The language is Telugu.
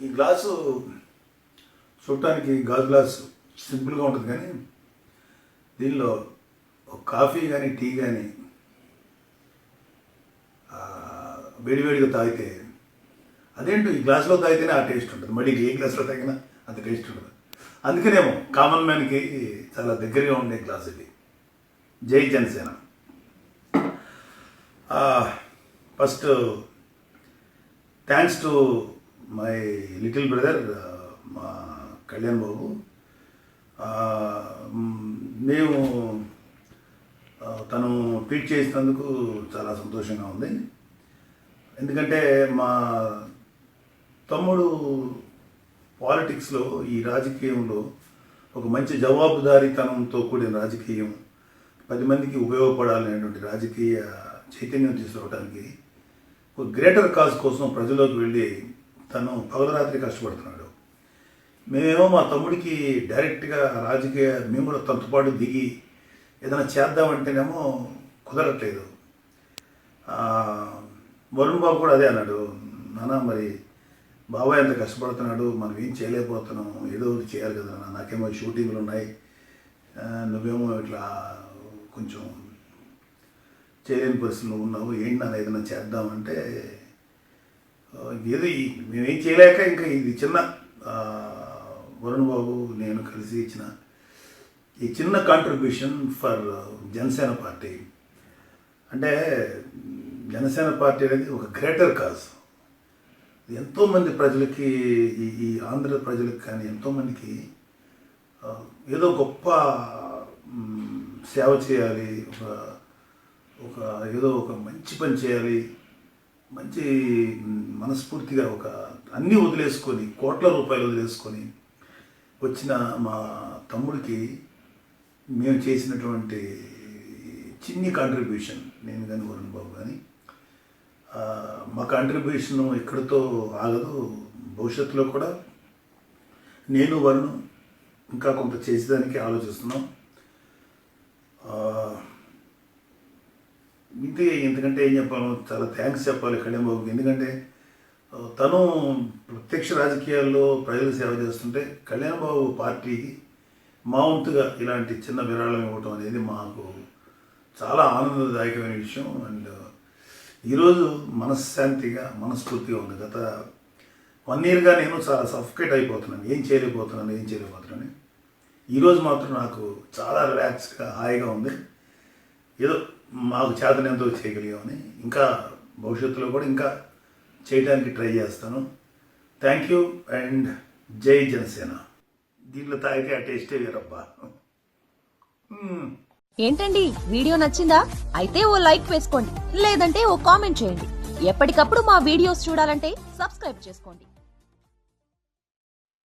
ఈ గ్లాసు చూడటానికి గాజు గ్లాసు సింపుల్గా ఉంటుంది, కానీ దీనిలో ఒక కాఫీ కానీ టీ కానీ వేడివేడిగా తాగితే అదేంటో ఈ గ్లాసులో తాగితేనే ఆ టేస్ట్ ఉంటుంది, మళ్ళీ ఏ గ్లాసులో తాగినా అంత టేస్ట్ ఉంటుంది. అందుకనేమో కామన్ మ్యాన్కి చాలా దగ్గరగా ఉండే గ్లాస్ ఇది. జై Janasena. First thanks to my little brother మా కళ్యాణ్ బాబు. మేము తను ట్వీట్ చేసినందుకు చాలా సంతోషంగా ఉంది. ఎందుకంటే మా తమ్ముడు పాలిటిక్స్లో, ఈ రాజకీయంలో ఒక మంచి జవాబుదారీతనంతో కూడిన రాజకీయం, 10 మందికి ఉపయోగపడాలనేటువంటి రాజకీయ చైతన్యం తీసుకురావడానికి ఒక గ్రేటర్ కాజ్ కోసం ప్రజల్లోకి వెళ్ళి తను పగలరాత్రి కష్టపడుతున్నాడు. మేమేమో మా తమ్ముడికి డైరెక్ట్గా మేము కూడా తనతో పాటు దిగి ఏదైనా చేద్దామంటేనేమో కుదరట్లేదు. వరుణ్ బాబు కూడా అదే అన్నాడు, నాన్న మరి బాబాయ్ ఎంత కష్టపడుతున్నాడు, మనం ఏం చేయలేకపోతున్నాం, ఏదో ఒకటి చేయాలి కదా నాన్న, నాకేమో షూటింగ్లు ఉన్నాయి, నువ్వేమో ఇట్లా కొంచెం చేయలేని పరిస్థితులు ఉన్నావు, ఏంటి నాన్న ఏదైనా చేద్దామంటే ఏదో మేమేం చేయలేక ఇంకా ఇది చిన్న వరుణ్ బాబు నేను కలిసి ఇచ్చిన ఈ చిన్న కాంట్రిబ్యూషన్ ఫర్ జనసేన పార్టీ. అంటే జనసేన పార్టీ అనేది ఒక గ్రేటర్ కాజ్. ఎంతోమంది ప్రజలకి, ఈ ఆంధ్ర ప్రజలకు కానీ ఎంతోమందికి ఏదో గొప్ప సేవ చేయాలి, ఒక ఏదో ఒక మంచి పని చేయాలి, మంచి మనస్ఫూర్తిగా అన్నీ వదిలేసుకొని, కోట్ల రూపాయలు వదిలేసుకొని వచ్చిన మా తమ్ముడికి మేము చేసినటువంటి చిన్ని కాంట్రిబ్యూషన్, నేను కానీ వరుణ్ బాబు కానీ, మా కాంట్రిబ్యూషన్ ఇక్కడితో ఆగదు. భవిష్యత్తులో కూడా నేను వరుణ్ ఇంకా కొంత చేసేదానికి ఆలోచిస్తున్నాం. ఎందుకంటే ఏం చెప్పాలి, చాలా థ్యాంక్స్ చెప్పాలి కళ్యాణ్ బాబుకి. ఎందుకంటే తను ప్రత్యక్ష రాజకీయాల్లో ప్రజలకు సేవ చేస్తుంటే కళ్యాణ్ బాబు పార్టీకి మా వంతుగా ఇలాంటి చిన్న విరాళం ఇవ్వటం అనేది మాకు చాలా ఆనందదాయకమైన విషయం. అండ్ ఈరోజు మనశ్శాంతిగా, మనస్ఫూర్తిగా ఉంది. గత 1 yearగా నేను చాలా సఫకేట్ అయిపోతున్నాను, ఏం చేయలేకపోతున్నాను. ఈరోజు మాత్రం నాకు చాలా రిలాక్స్గా, హాయిగా ఉంది. ఏదో మాకు చేతనెంతో చేయగలిగామని, ఇంకా భవిష్యత్తులో కూడా ఇంకా చేయడానికి ట్రై చేస్తాను. థ్యాంక్ యూ అండ్ జై జనసేన. దీంట్లో తాగితే ఆ టేస్టే వేరబ్బా. ఏంటండి, వీడియో నచ్చిందా? అయితే ఓ లైక్ వేసుకోండి, లేదంటే ఓ కామెంట్ చేయండి. ఎప్పటికప్పుడు మా వీడియోస్ చూడాలంటే సబ్స్క్రైబ్ చేసుకోండి.